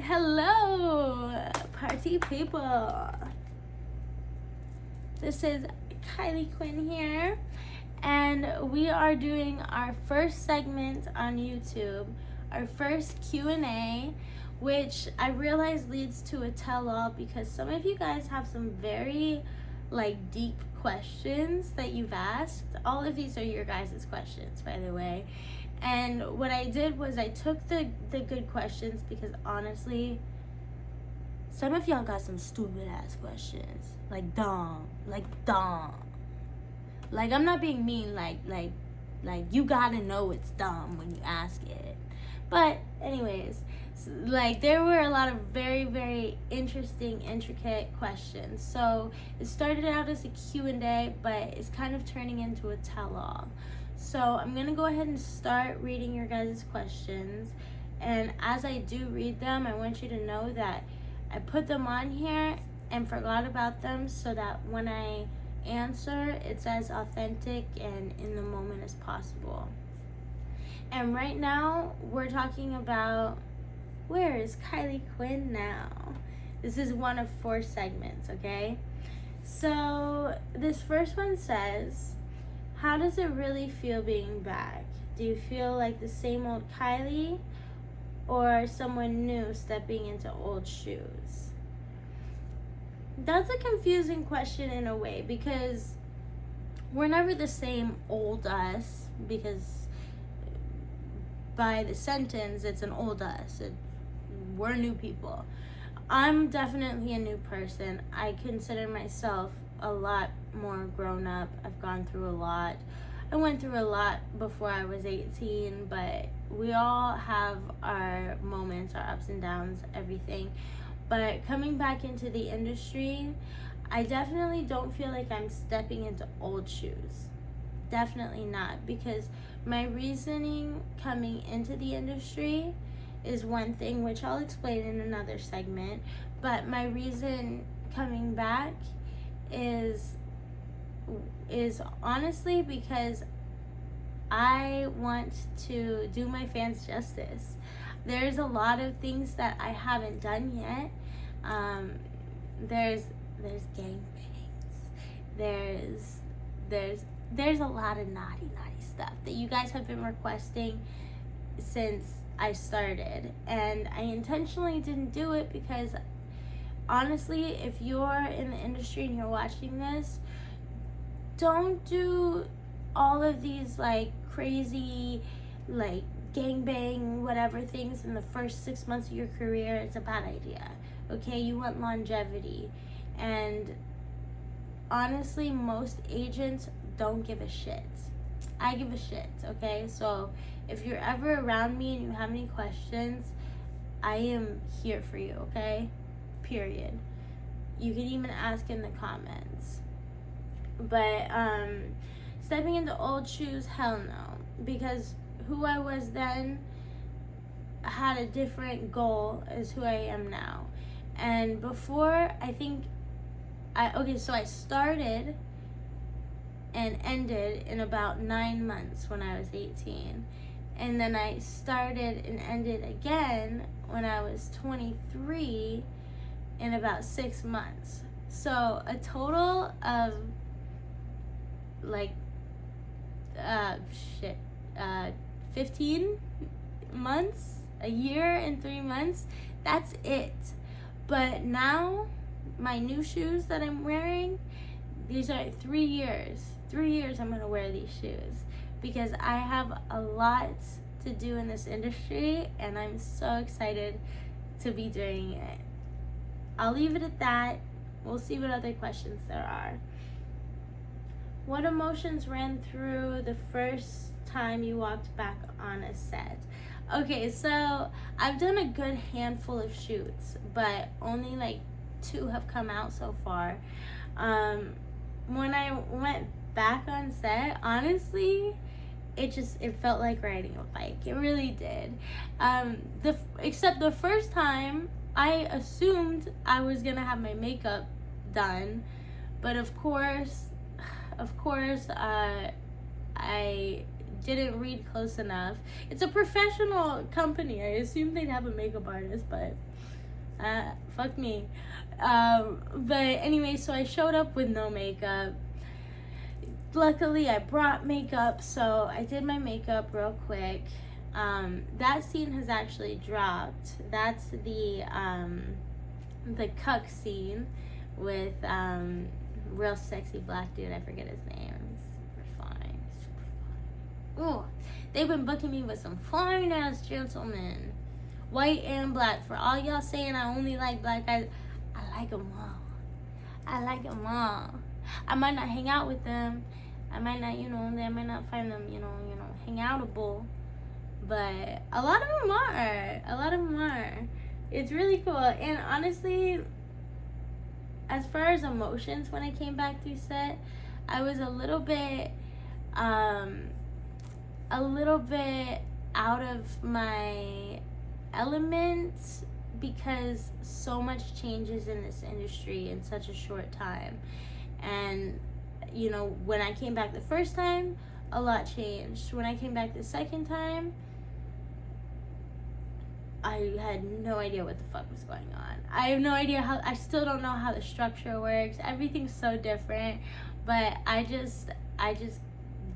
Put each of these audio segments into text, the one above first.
Hello, party people. This is Kylie Quinn here, and we are doing our first segment on YouTube, our first Q&A, which I realize leads to a tell-all because some of you guys have some very deep questions that you've asked. All of these are your guys' questions, by the way. And what I did was I took the good questions because honestly, some of y'all got some stupid ass questions. Dumb. I'm not being mean, you gotta know it's dumb when you ask it. But anyways, there were a lot of very, very interesting, intricate questions. So it started out as a Q&A, but it's kind of turning into a tell-all. So I'm going to go ahead and start reading your guys' questions. And as I do read them, I want you to know that I put them on here and forgot about them so that when I answer, it's as authentic and in the moment as possible. And right now, we're talking about where is Kylie Quinn now? This is one of 4 segments, okay? So this first one says, how does it really feel being back? Do you feel like the same old Kylie or someone new stepping into old shoes? That's a confusing question in a way because we're never the same old us, because by the sentence it's an old us. We're new people. I'm definitely a new person. I consider myself a lot more grown up. I've gone through a lot. I went through a lot before I was 18, but we all have our moments, our ups and downs, everything. But coming back into the industry, I definitely don't feel like I'm stepping into old shoes. Definitely not, because my reasoning coming into the industry is one thing, which I'll explain in another segment, but my reason coming back is honestly because I want to do my fans justice. There's a lot of things that I haven't done yet. There's gangbangs. There's a lot of naughty stuff that you guys have been requesting since I started, and I intentionally didn't do it because honestly, if you're in the industry and you're watching this, don't do all of these crazy gangbang whatever things in the first 6 months of your career. It's a bad idea. Okay, you want longevity, and honestly, most agents don't give a shit. I give a shit, okay? So if you're ever around me and you have any questions, I am here for you, okay? Period. You can even ask in the comments. But stepping into old shoes, hell no. Because who I was then had a different goal as who I am now. And before, so I started and ended in about 9 months when I was 18. And then I started and ended again when I was 23 in about 6 months. So a total of 15 months, a year and 3 months, that's it. But now, my new shoes that I'm wearing, these are 3 years. 3 years I'm gonna wear these shoes because I have a lot to do in this industry and I'm so excited to be doing it. I'll leave it at that. We'll see what other questions there are. What emotions ran through the first time you walked back on a set? Okay, so I've done a good handful of shoots, but only 2 have come out so far. When I went back on set, honestly, it felt like riding a bike. It really did. Except the first time, I assumed I was gonna have my makeup done, but of course, I didn't read close enough. It's a professional company. I assumed they'd have a makeup artist, but Fuck me. But anyway, so I showed up with no makeup. Luckily, I brought makeup, so I did my makeup real quick. That scene has actually dropped. That's the cuck scene with real sexy black dude. I forget his name. Super fine. Ooh, they've been booking me with some fine ass gentlemen, white and black. For all y'all saying I only like black guys, I like them all. I like them all. I might not hang out with them. I might not, I might not find them, hang outable. But a lot of them are. A lot of them are. It's really cool. And honestly, as far as emotions, when I came back through set, I was a little bit out of my element because so much changes in this industry in such a short time. And when I came back the first time, a lot changed. When I came back the second time, I had no idea what the fuck was going on. I have no idea I still don't know how the structure works. Everything's so different. But I just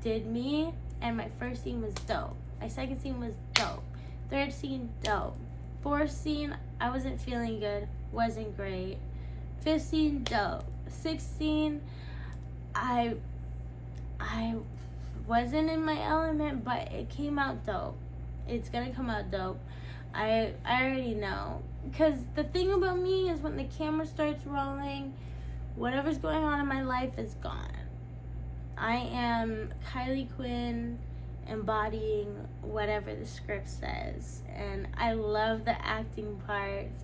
did me, and my first scene was dope. My second scene was dope. Third scene, dope. Fourth scene, I wasn't feeling good. Wasn't great. Fifth scene, dope. Sixth scene, I wasn't in my element, but it came out dope. It's gonna come out dope. I already know. Because the thing about me is when the camera starts rolling, whatever's going on in my life is gone. I am Kylie Quinn embodying whatever the script says. And I love the acting parts.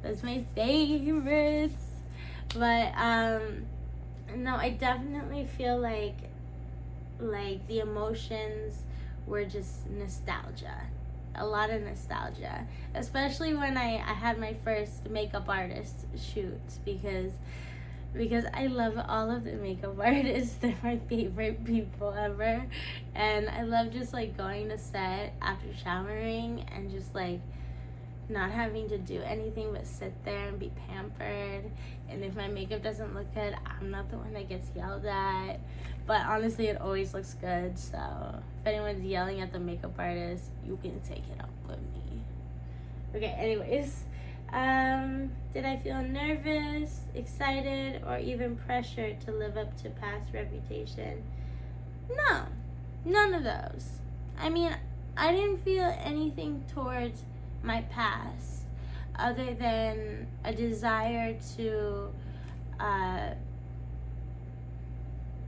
That's my favorites. But no, I definitely feel like the emotions were just nostalgia. A lot of nostalgia, especially when I had my first makeup artist shoot, because I love all of the makeup artists. They're my favorite people ever, and I love just going to set after showering and just not having to do anything but sit there and be pampered. And if my makeup doesn't look good, I'm not the one that gets yelled at. But honestly, it always looks good. So if anyone's yelling at the makeup artist, you can take it up with me. Okay, anyways. Did I feel nervous, excited, or even pressured to live up to past reputation? No, none of those. I mean, I didn't feel anything towards my past other than a desire to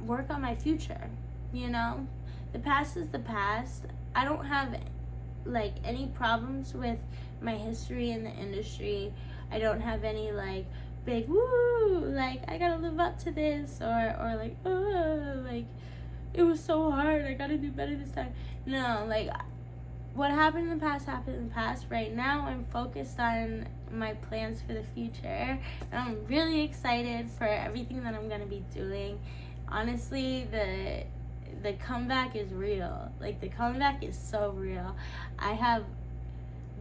work on my future. The past is the past. I don't have any problems with my history in the industry. I don't have any big woo, I gotta live up to this, or it was so hard, I gotta do better this time. No, what happened in the past happened in the past. Right now, I'm focused on my plans for the future, and I'm really excited for everything that I'm gonna be doing. Honestly, the comeback is real. The comeback is so real. I have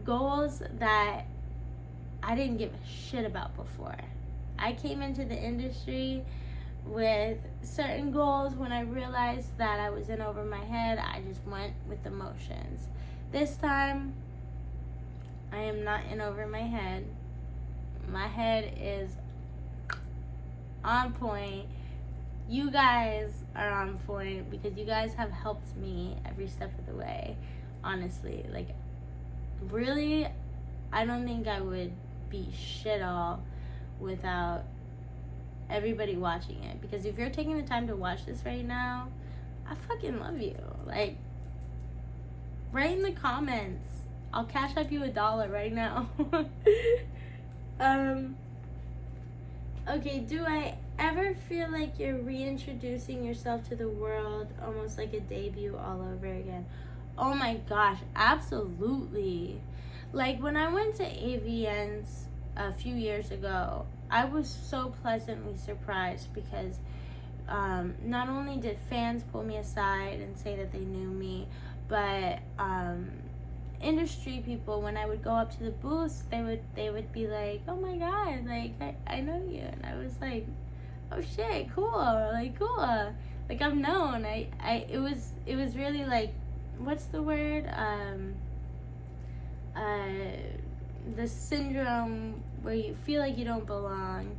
goals that I didn't give a shit about before. I came into the industry with certain goals. When I realized that I was in over my head, I just went with the motions. This time, I am not in over my head. My head is on point. You guys are on point because you guys have helped me every step of the way. Honestly, really, I don't think I would be shit all without everybody watching it. Because if you're taking the time to watch this right now, I fucking love you. Write in the comments. I'll cash up you $1 right now. Okay, do I ever feel like you're reintroducing yourself to the world, almost like a debut all over again? Oh my gosh, absolutely. When I went to AVNs a few years ago, I was so pleasantly surprised because not only did fans pull me aside and say that they knew me, but industry people, when I would go up to the booths, they would be like, oh my god, like I know you, and I was like, oh shit, cool, like I'm known. It was really like, what's the word, the syndrome where you feel like you don't belong,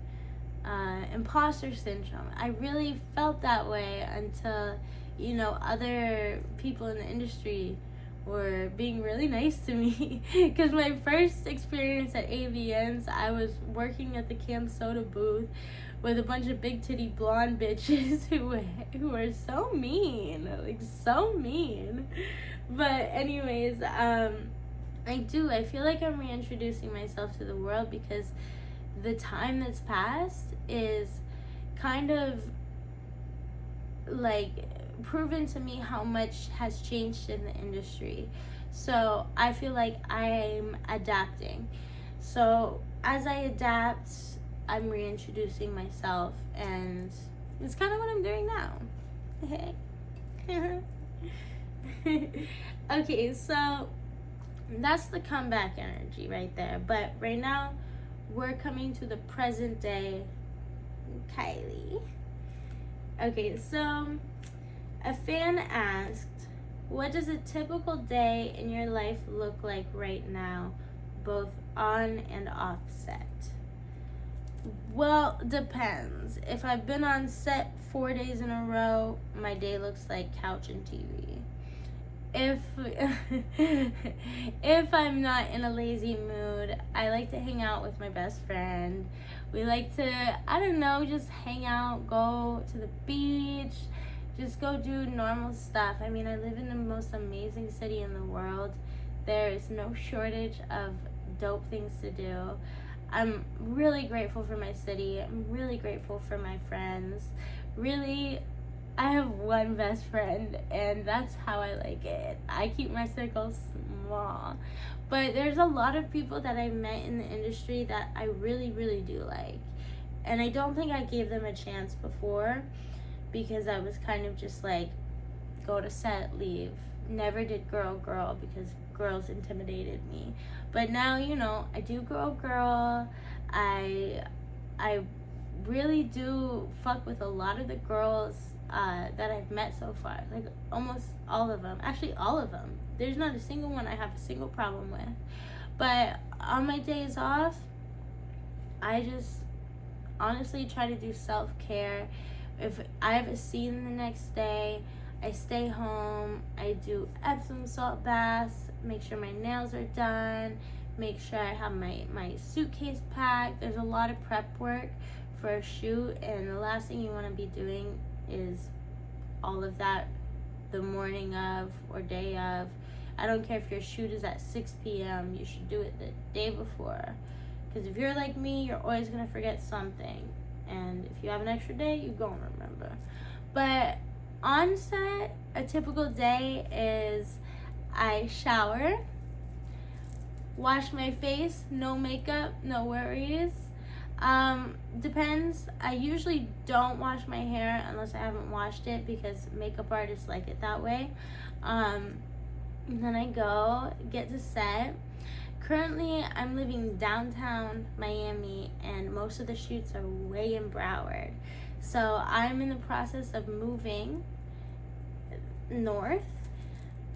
imposter syndrome. I really felt that way until, you know, other people in the industry were being really nice to me. Because my first experience at AVN's, I was working at the Cam Soda booth with a bunch of big titty blonde bitches who were so mean, like so mean. But anyways, I feel like I'm reintroducing myself to the world, because the time that's passed is kind of like proven to me how much has changed in the industry. So I feel like I'm adapting. So as I adapt, I'm reintroducing myself, and it's kind of what I'm doing now. Okay, so that's the comeback energy right there. But right now, we're coming to the present day Kylie. Okay, so a fan asked, what does a typical day in your life look like right now, both on and off set? Well, depends. If I've been on set 4 days in a row, my day looks like couch and TV. If I'm not in a lazy mood, I like to hang out with my best friend. We like to, I don't know, just hang out, go to the beach, just go do normal stuff. I mean, I live in the most amazing city in the world. There is no shortage of dope things to do. I'm really grateful for my city. I'm really grateful for my friends. Really, I have one best friend, and that's how I like it. I keep my circle small. But there's a lot of people that I've met in the industry that I really, really do like. And I don't think I gave them a chance before, because I was kind of just like, go to set, leave. Never did girl because girls intimidated me. But now, you know, I do girl. I really do fuck with a lot of the girls that I've met so far. Like almost all of them. Actually, all of them. There's not a single one I have a single problem with. But on my days off, I just honestly try to do self-care. If I have a scene the next day, I stay home, I do Epsom salt baths, make sure my nails are done, make sure I have my suitcase packed. There's a lot of prep work for a shoot, and the last thing you want to be doing is all of that the morning of or day of. I don't care if your shoot is at 6 p.m., you should do it the day before. Because if you're like me, you're always going to forget something. And if you have an extra day, you're going to remember. But on set, a typical day is I shower, wash my face, no makeup, no worries. Depends. I usually don't wash my hair unless I haven't washed it, because makeup artists like it that way. Then I go, get to set. Currently, I'm living downtown Miami, and most of the shoots are way in Broward. So I'm in the process of moving north.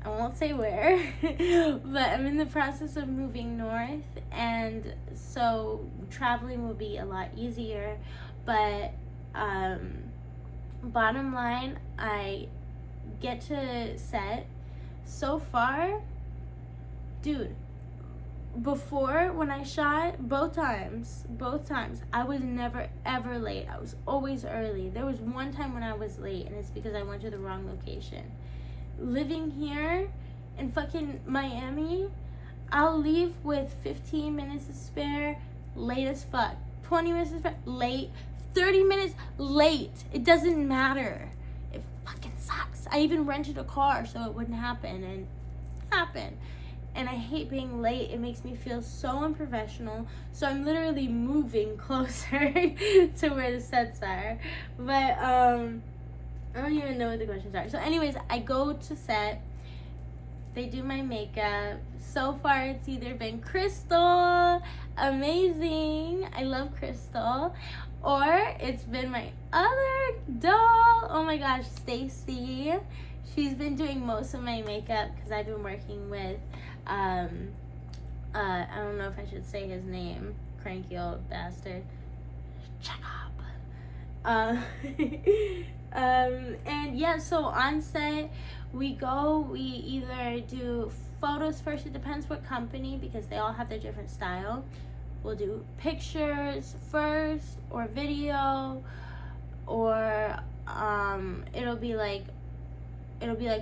I won't say where, but I'm in the process of moving north, and so traveling will be a lot easier. But bottom line, I get to set. So far, dude, before when I shot, both times, I was never ever late. I was always early. There was one time when I was late, and it's because I went to the wrong location. Living here in fucking Miami, I'll leave with 15 minutes to spare, late as fuck. 20 minutes to spare, late. 30 minutes, late. It doesn't matter. It fucking sucks. I even rented a car so it wouldn't happen, and it happened. And I hate being late. It makes me feel so unprofessional. So I'm literally moving closer to where the sets are. But I don't even know what the questions are. So anyways, I go to set. They do my makeup. So far, it's either been Crystal, amazing, I love Crystal, or it's been my other doll, oh my gosh, Stacy. She's been doing most of my makeup because I've been working with, I don't know if I should say his name, cranky old bastard. Shut up. And yeah, so on set, we either do photos first, it depends what company, because they all have their different style. We'll do pictures first, or video, or it'll be like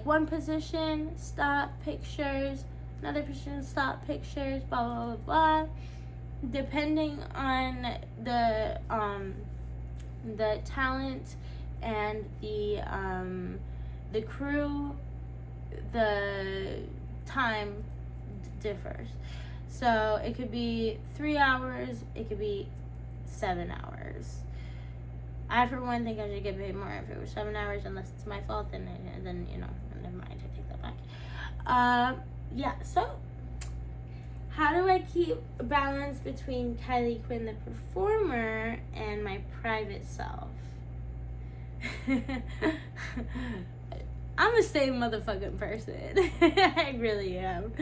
one position, stop, pictures, another position, stop, pictures, blah blah blah blah. Depending on the talent and the crew, the time differs. So it could be 3 hours, it could be 7 hours. I, for one, think I should get paid more if it was 7 hours, unless it's my fault, then you know, never mind, I take that back. Yeah, so how do I keep balance between Kylie Quinn, the performer, and my private self? I'm the same motherfucking person. I really am.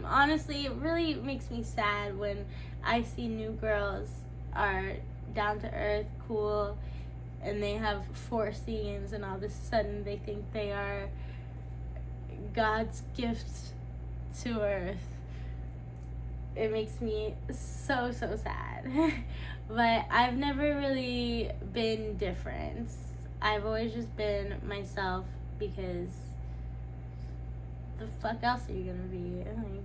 Honestly, it really makes me sad when I see new girls are down to earth, cool, and they have 4 scenes, and all of a sudden they think they are God's gift to earth. It makes me so sad. But I've never really been different. I've always just been myself, because the fuck else are you gonna be? Like,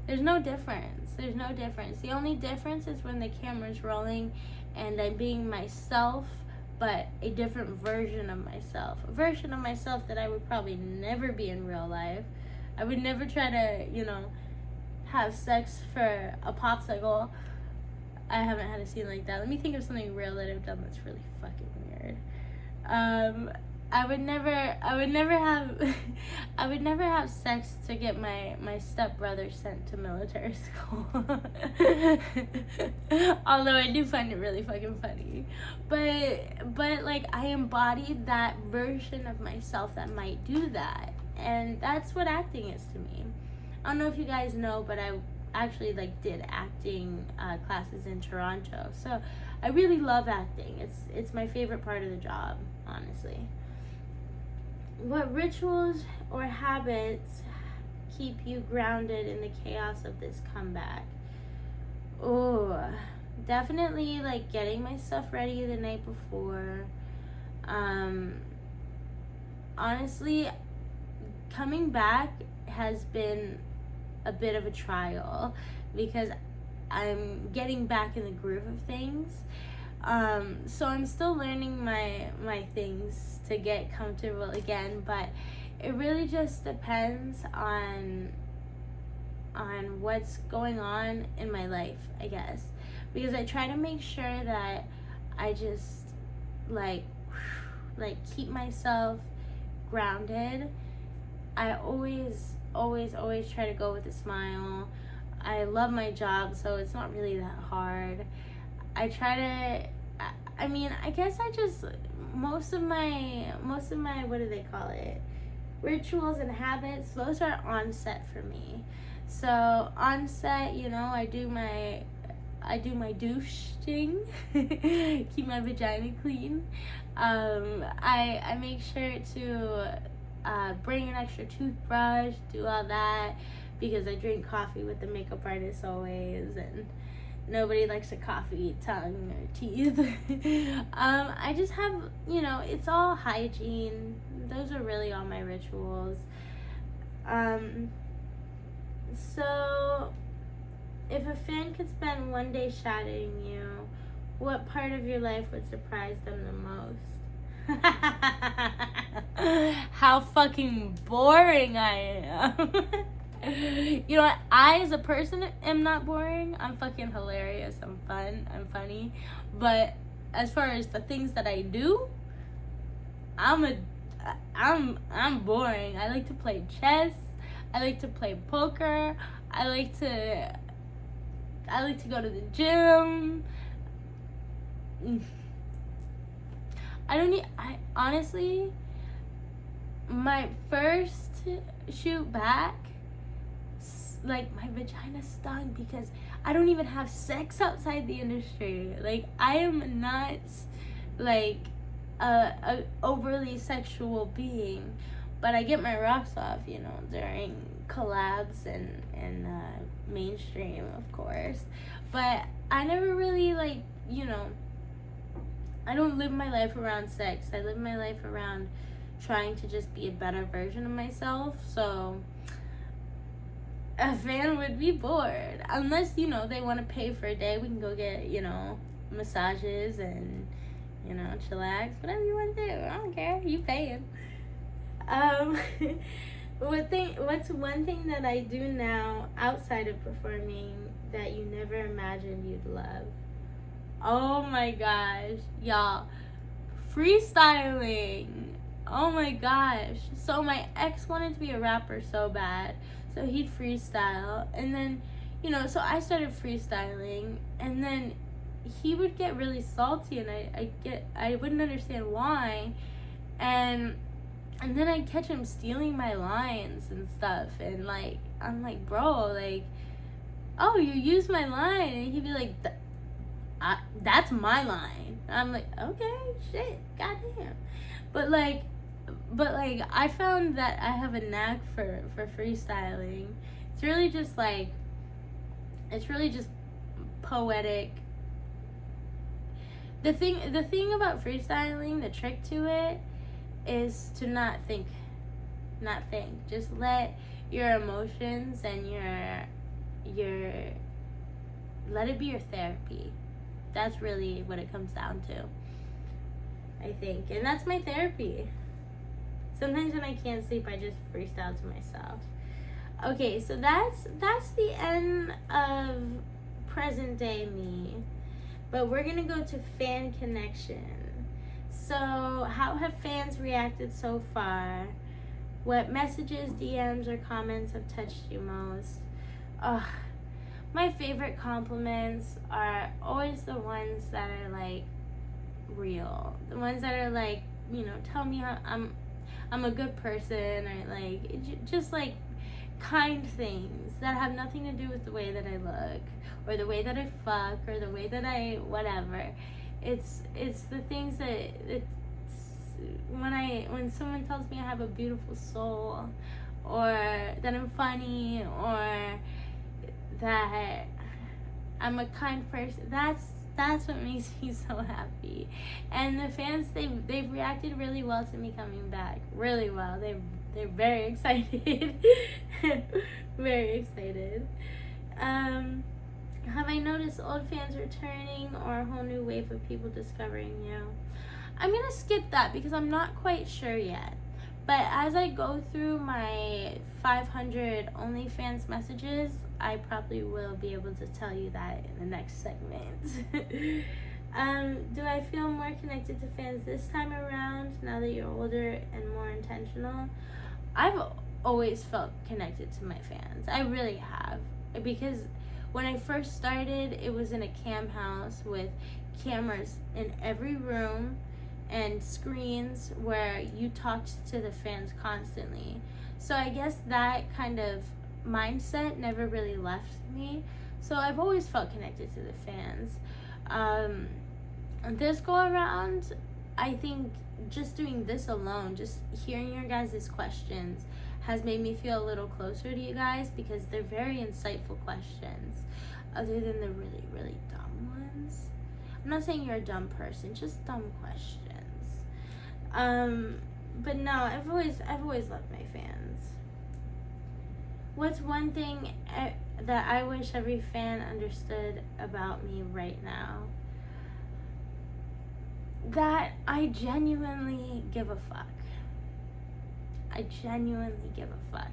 there's no difference. The only difference is when the camera's rolling and I'm being myself, but a different version of myself. A version of myself that I would probably never be in real life. I would never try to, you know, have sex for a popsicle. I haven't had a scene like that. Let me think of something real that I've done that's really fucking weird. I would never have sex to get my stepbrother sent to military school. Although I do find it really fucking funny. But like, I embodied that version of myself that might do that. And that's what acting is to me. I don't know if you guys know, but I actually did acting classes in Toronto. So I really love acting. It's my favorite part of the job, honestly. What rituals or habits keep you grounded in the chaos of this comeback? Oh, definitely getting my stuff ready the night before. Honestly, coming back has been a bit of a trial, because I'm getting back in the groove of things. So I'm still learning my things to get comfortable again, but it really just depends on what's going on in my life, I guess, because I try to make sure that I just keep myself grounded. I always try to go with a smile. I love my job, so it's not really that hard. I try to, I guess I just, most of my, what do they call it? Rituals and habits, those are on set for me. So on set, you know, I do my douche thing, keep my vagina clean. I make sure to bring an extra toothbrush, do all that, because I drink coffee with the makeup artist always, and nobody likes a coffee tongue or teeth. I just have, you know, it's all hygiene. Those are really all my rituals. So if a fan could spend one day shadowing you, what part of your life would surprise them the most? How fucking boring I am. You know what? I, as a person, am not boring. I'm fucking hilarious. I'm fun. I'm funny. But as far as the things that I do, I'm I'm boring. I like to play chess. I like to play poker. I like to go to the gym. I honestly, my first shoot back, like, my vagina stung because I don't even have sex outside the industry. Like, I am not like a overly sexual being, but I get my rocks off, you know, during collabs and mainstream, of course. But I never really, like, you know, I don't live my life around sex. I live my life around trying to just be a better version of myself. So a fan would be bored unless, you know, they want to pay for a day. We can go get, you know, massages and, you know, chillax, whatever you want to do. I don't care. You paying. What's one thing that I do now outside of performing that you never imagined you'd love? Oh my gosh, y'all, freestyling. Oh my gosh. So my ex wanted to be a rapper so bad, so he'd freestyle, and then, you know, so I started freestyling, and then he would get really salty, and I wouldn't understand why, and then I'd catch him stealing my lines and stuff, and, like, I'm like, bro, like, oh, you used my line, and he'd be like, that's my line. I'm like, okay, shit, goddamn. But like, I found that I have a knack for freestyling. It's really just poetic. The thing about freestyling, the trick to it, is to not think. Just let your emotions and your let it be your therapy. That's really what it comes down to, I think. And that's my therapy. Sometimes when I can't sleep, I just freestyle to myself. Okay, so that's the end of present day me. But we're going to go to fan connection. So, how have fans reacted so far? What messages, DMs, or comments have touched you most? My favorite compliments are always the ones that are, like, real. The ones that are, like, you know, tell me how I'm a good person, or, like, just, like, kind things that have nothing to do with the way that I look, or the way that I fuck, or the way that I whatever. It's the things that it's when someone tells me I have a beautiful soul, or that I'm funny, or that I'm a kind person. That's what makes me so happy. And the fans, they've reacted really well to me coming back. Really well. They're very excited. Very excited. Have I noticed old fans returning, or a whole new wave of people discovering you? I'm gonna skip that because I'm not quite sure yet. But as I go through my 500 OnlyFans messages, I probably will be able to tell you that in the next segment. Do I feel more connected to fans this time around, now that you're older and more intentional? I've always felt connected to my fans. I really have. Because when I first started, it was in a cam house with cameras in every room and screens where you talked to the fans constantly. So I guess that kind of mindset never really left me. So I've always felt connected to the fans. This go around, I think just doing this alone, just hearing your guys' questions, has made me feel a little closer to you guys, because they're very insightful questions, other than the really, really dumb ones. I'm not saying you're a dumb person, just dumb questions. But no, I've always loved my fans. What's one thing that I wish every fan understood about me right now? That I genuinely give a fuck. I genuinely give a fuck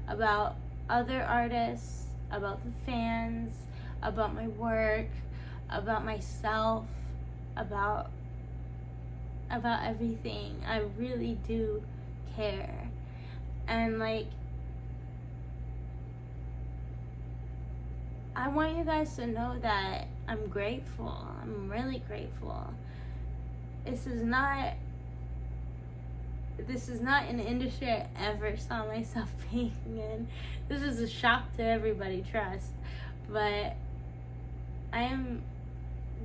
about other artists, about the fans, about my work, about myself, about about everything. I really do care. And like, I want you guys to know that I'm grateful. I'm really grateful. This is not an industry I ever saw myself being in. This is a shock to everybody, trust. But I am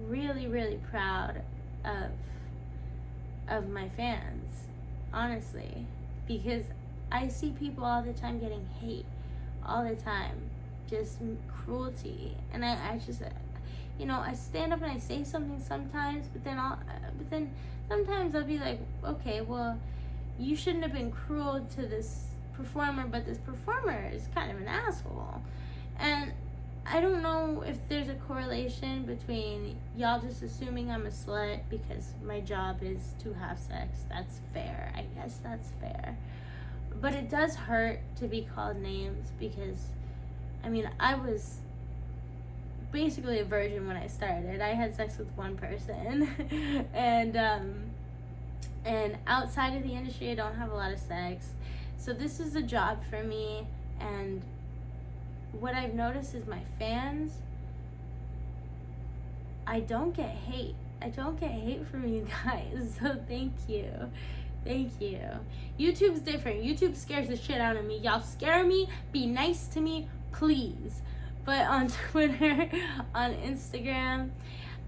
really, really proud of my fans, honestly, because I see people all the time getting hate, all the time, just cruelty, and I just, I stand up and I say something sometimes, but then sometimes I'll be like, okay, well, you shouldn't have been cruel to this performer, but this performer is kind of an asshole. And I don't know if there's a correlation between y'all just assuming I'm a slut because my job is to have sex. That's fair. I guess that's fair. But it does hurt to be called names because, I was basically a virgin when I started. I had sex with one person. And outside of the industry, I don't have a lot of sex. So this is a job for me. And what I've noticed is my fans, I don't get hate. I don't get hate from you guys. So thank you. Thank you. YouTube's different. YouTube scares the shit out of me. Y'all scare me. Be nice to me, please. But on Twitter, on Instagram,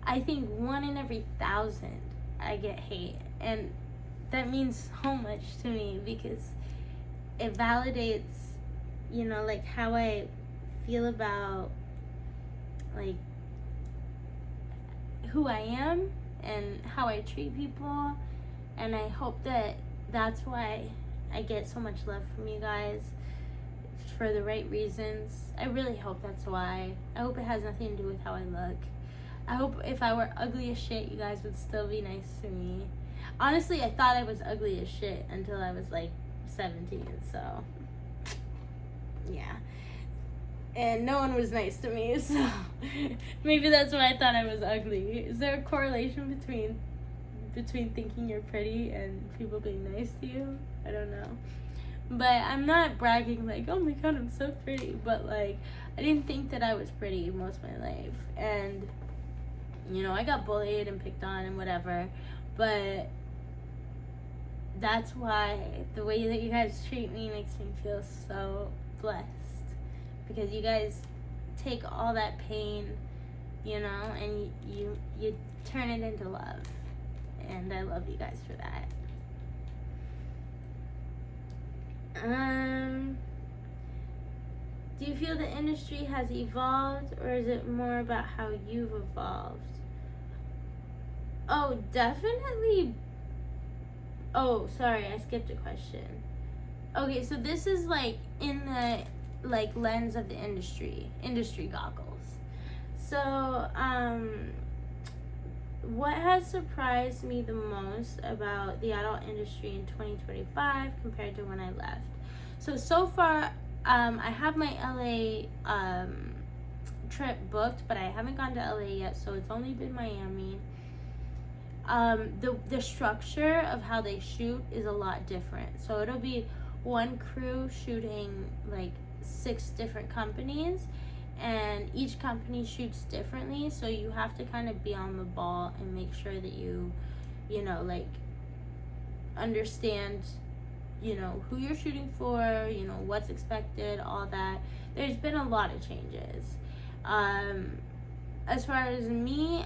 I think 1 in every 1,000 I get hate. And that means so much to me because it validates, like how I feel about like who I am and how I treat people. And I hope that that's why I get so much love from you guys, for the right reasons. I really hope that's why. I hope it has nothing to do with how I look. I hope if I were ugly as shit, you guys would still be nice to me. Honestly, I thought I was ugly as shit until I was like 17, so yeah. And no one was nice to me, so maybe that's why I thought I was ugly. Is there a correlation between thinking you're pretty and people being nice to you? I don't know. But I'm not bragging like, oh my god, I'm so pretty. But like, I didn't think that I was pretty most of my life. And, I got bullied and picked on and whatever. But that's why the way that you guys treat me makes me feel so blessed. Because you guys take all that pain, and you turn it into love. And I love you guys for that. Do you feel the industry has evolved, or is it more about how you've evolved? Oh, definitely. Oh, sorry, I skipped a question. Okay, so this is like in the lens of the industry goggles. So, what has surprised me the most about the adult industry in 2025 compared to when I left? So far, I have my LA trip booked, but I haven't gone to LA yet, so it's only been Miami. The structure of how they shoot is a lot different. So it'll be one crew shooting like 6 different companies, and each company shoots differently, so you have to kind of be on the ball and make sure that you understand who you're shooting for, what's expected, all that. There's been a lot of changes. As far as me,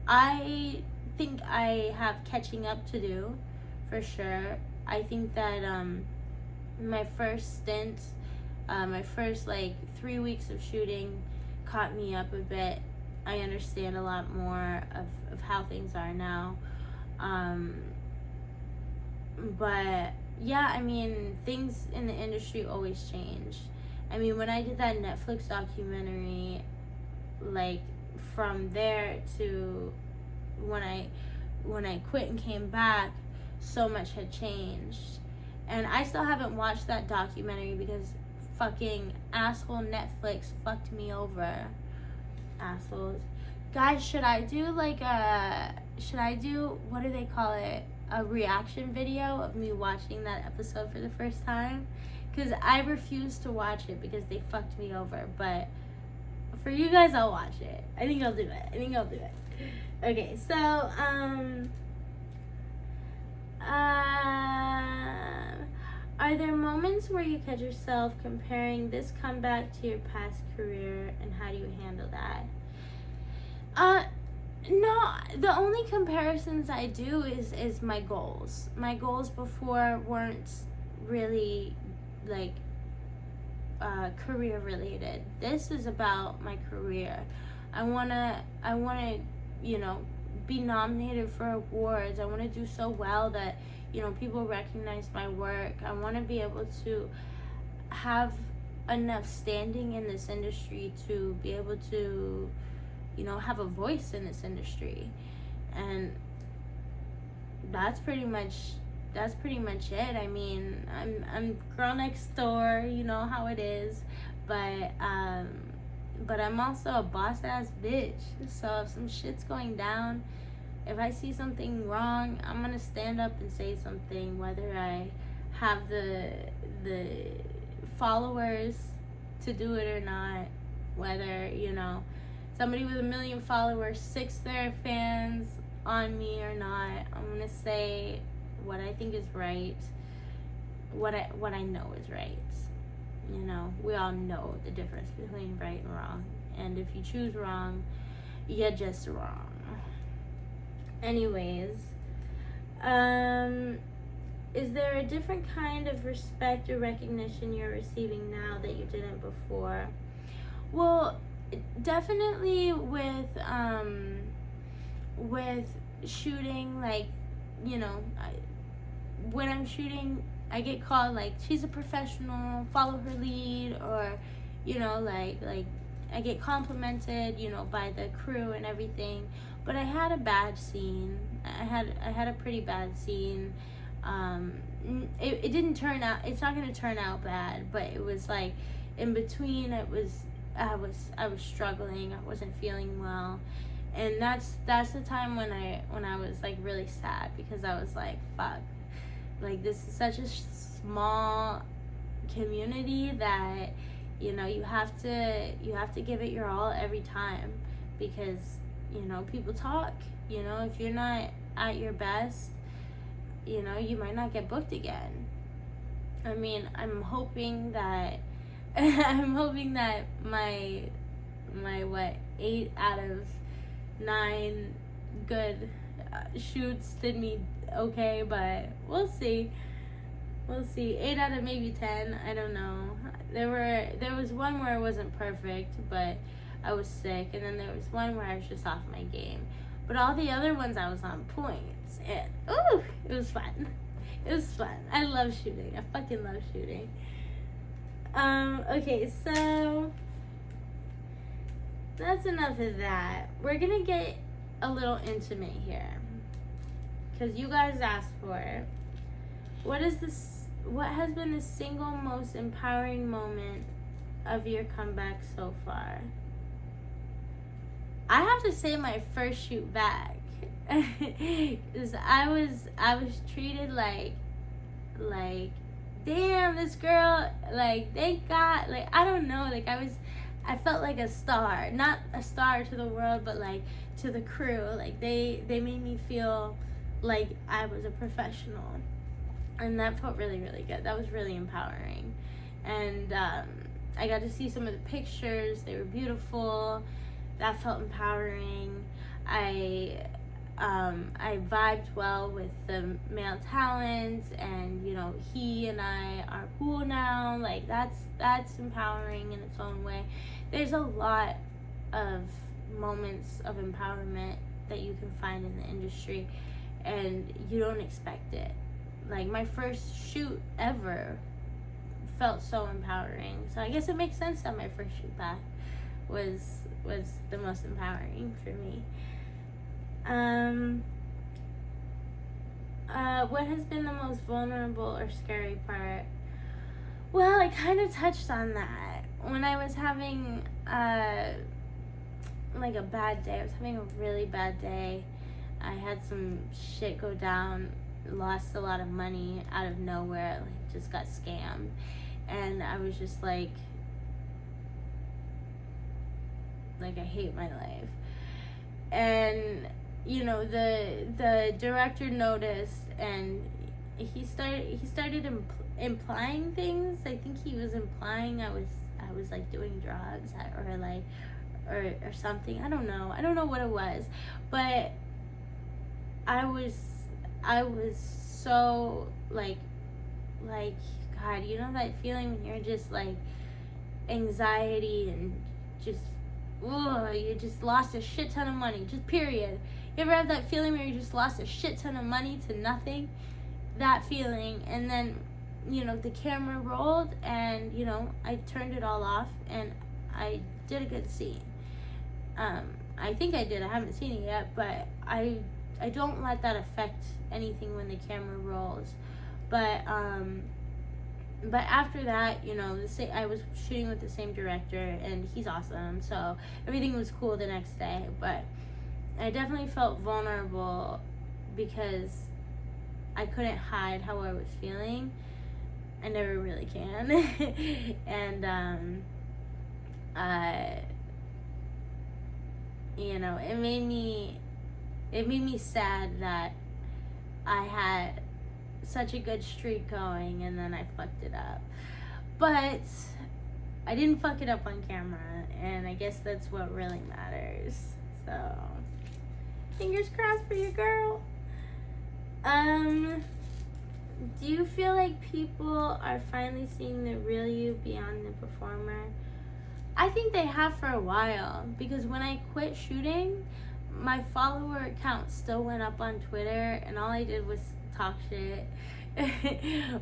I think I have catching up to do, for sure. I think that my first stint, my first 3 weeks of shooting caught me up a bit. I understand a lot more of how things are now. But yeah, things in the industry always change. When I did that Netflix documentary, from there to when I quit and came back, so much had changed. And I still haven't watched that documentary because fucking asshole Netflix fucked me over. Assholes. guys, should I do what do they call it? A reaction video of me watching that episode for the first time? Because I refuse to watch it because they fucked me over. But for you guys, I'll watch it. I think I'll do it. Okay, so, are there moments where you catch yourself comparing this comeback to your past career, and how do you handle that? No, the only comparisons I do is my goals. My goals before weren't really like career related. This is about my career. I wanna be nominated for awards. I wanna do so well that people recognize my work. I wanna be able to have enough standing in this industry to be able to have a voice in this industry. And that's pretty much it. I mean, I'm girl next door, you know how it is, but I'm also a boss ass bitch. So if some shit's going down, if I see something wrong, I'm gonna stand up and say something, whether I have the followers to do it or not, whether somebody with 1 million followers sicks their fans on me or not. I'm gonna say what I think is right, what I know is right. We all know the difference between right and wrong, and if you choose wrong, you're just wrong. Anyways, is there a different kind of respect or recognition you're receiving now that you didn't before? Well, definitely with shooting, like, when I'm shooting, I get called like, she's a professional, follow her lead, or like I get complimented by the crew and everything. But I had a bad scene. I had a pretty bad scene. It didn't turn out, it's not going to turn out bad, but it was like in between. I was struggling. I wasn't feeling well, and that's the time when I was like really sad, because I was like, fuck, like this is such a small community that you have to give it your all every time, because people talk. If you're not at your best, you might not get booked again. I mean, I'm hoping that my 8 out of 9 good shoots did me okay, but we'll see. 8 out of maybe 10, I don't know. There was one where it wasn't perfect, but I was sick, and then there was one where I was just off my game. But all the other ones I was on points, and it was fun. I love shooting. I fucking love shooting. Okay, so that's enough of that. We're gonna get a little intimate here, because you guys asked for it. What has been the single most empowering moment of your comeback so far? I have to say my first shoot back. Cause I was treated like damn, this girl, like, thank God, like, I don't know, like, I felt like a star. Not a star to the world, but like to the crew. Like they made me feel like I was a professional, and that felt really, really good. That was really empowering. And I got to see some of the pictures. They were beautiful. That felt empowering. I vibed well with the male talent, and he and I are cool now. Like that's empowering in its own way. There's a lot of moments of empowerment that you can find in the industry, and you don't expect it. Like my first shoot ever felt so empowering. So I guess it makes sense that my first shoot back was the most empowering for me. What has been the most vulnerable or scary part? Well, I kind of touched on that when I was having like a bad day. I was having a really bad day. I had some shit go down, lost a lot of money out of nowhere, like just got scammed. And I was just like I hate my life. And you know, the director noticed, and he started implying things. I think he was implying I was like doing drugs, or like or something. I don't know what it was, but I was so like God, you know that feeling when you're just like anxiety and just you just lost a shit ton of money, just period. You ever have that feeling where you just lost a shit ton of money to nothing? That feeling. And then, you know, the camera rolled, and, you know, I turned it all off, and I did a good scene. I think I did. I haven't seen it yet, but I don't let that affect anything when the camera rolls. But after that, you know, I was shooting with the same director, and he's awesome, so everything was cool the next day. But I definitely felt vulnerable because I couldn't hide how I was feeling. I never really can. And you know, it made me sad that I had such a good streak going, and then I fucked it up. But I didn't fuck it up on camera, and I guess that's what really matters. So fingers crossed for your girl. Do you feel like people are finally seeing the real you beyond the performer? I think they have for a while, because when I quit shooting, my follower account still went up on Twitter, and all I did was talk shit.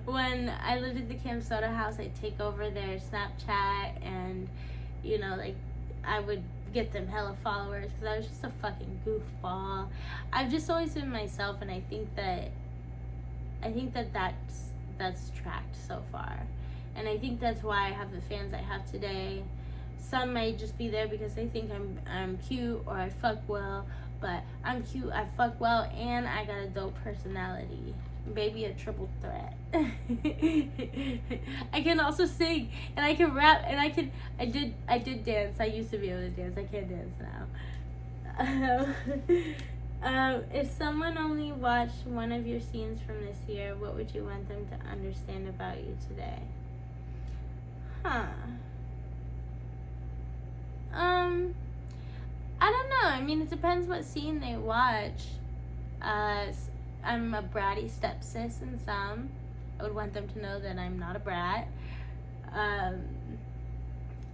When I lived at the Camp Soda house, I'd take over their Snapchat, and, you know, like, I would get them hella followers because I was just a fucking goofball. I've just always been myself, and I think that that's tracked so far, and I think that's why I have the fans I have today. Some might just be there because they think I'm cute or I fuck well, but I'm cute, I fuck well, and I got a dope personality. Baby, a triple threat. I can also sing, and I can rap, and I did dance. I used to be able to dance. I can't dance now. If someone only watched one of your scenes from this year, what would you want them to understand about you today? I don't know. I mean, it depends what scene they watch. I'm a bratty stepsis in some. I would want them to know that I'm not a brat. I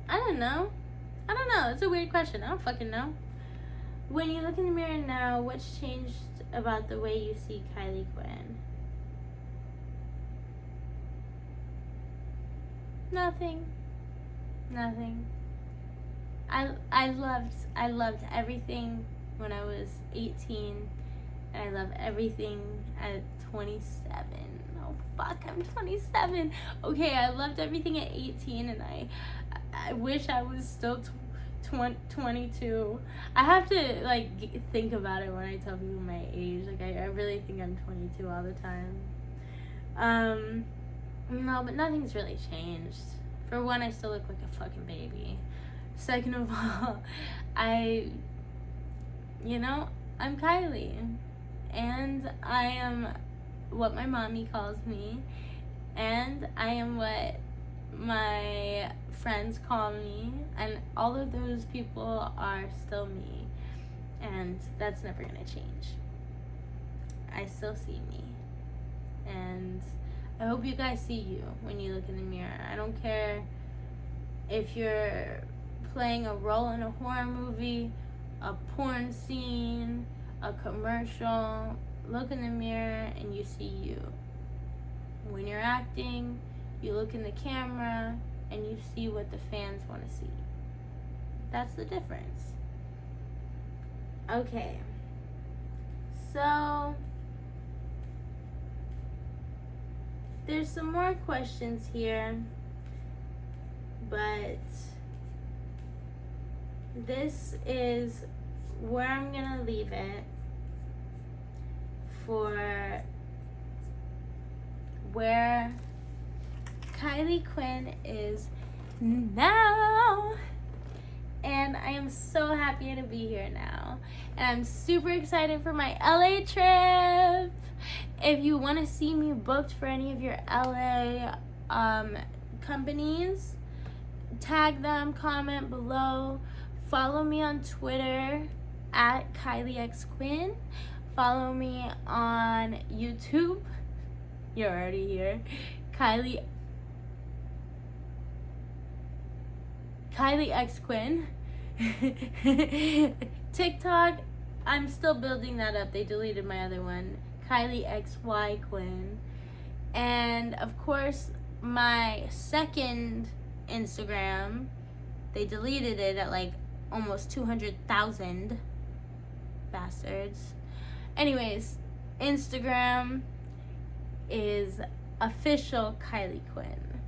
don't know. It's a weird question. I don't fucking know. When you look in the mirror now, what's changed about the way you see Kylie Quinn? Nothing. I loved everything when I was 18, and I love everything at 27. Oh fuck, I'm 27. Okay, I loved everything at 18, and I wish I was still 22. I have to like think about it when I tell people my age. Like I really think I'm 22 all the time. No, but nothing's really changed. For one, I still look like a fucking baby. Second of all, I'm Kylie, and I am what my mommy calls me, and I am what my friends call me, and all of those people are still me, and that's never gonna change. I still see me, and I hope you guys see you when you look in the mirror. I don't care if you're playing a role in a horror movie, a porn scene, a commercial. Look in the mirror and you see you. When you're acting, you look in the camera and you see what the fans want to see. That's the difference. Okay. So there's some more questions here, but this is where I'm gonna leave it for where Kylie Quinn is now. And I am so happy to be here now. And I'm super excited for my LA trip. If you want to see me booked for any of your LA companies, tag them, comment below. Follow me on Twitter at Kylie X Quinn. Follow me on YouTube. You're already here. Kylie X Quinn. TikTok, I'm still building that up. They deleted my other one. Kylie XY Quinn. And of course, my second Instagram, they deleted it at like almost 200,000 bastards. Anyways, Instagram is official Kylie Quinn.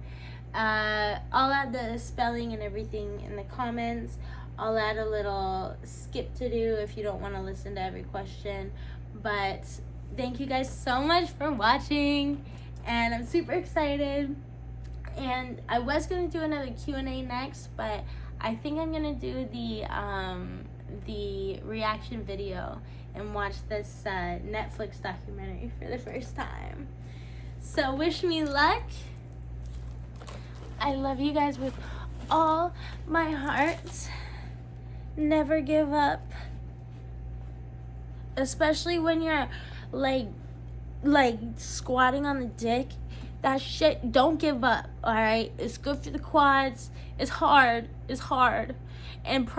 I'll add the spelling and everything in the comments. I'll add a little skip to do if you don't want to listen to every question. But thank you guys so much for watching, and I'm super excited. And I was gonna do another Q&A next, but I think I'm gonna do the reaction video and watch this Netflix documentary for the first time. So wish me luck. I love you guys with all my heart. Never give up. Especially when you're like squatting on the dick. That shit, don't give up, alright? It's good for the quads. It's hard. And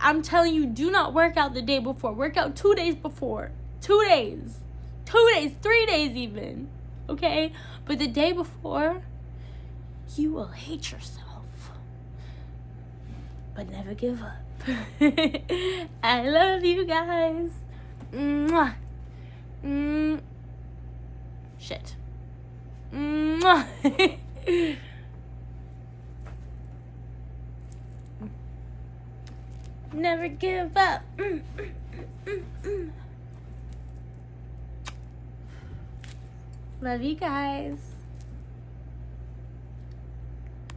I'm telling you, do not work out the day before. Work out 2 days before. 2 days. 2 days, 3 days even. Okay? But the day before, you will hate yourself. But never give up. I love you guys. Mwah. Shit. Mwah. Never give up. Love you guys.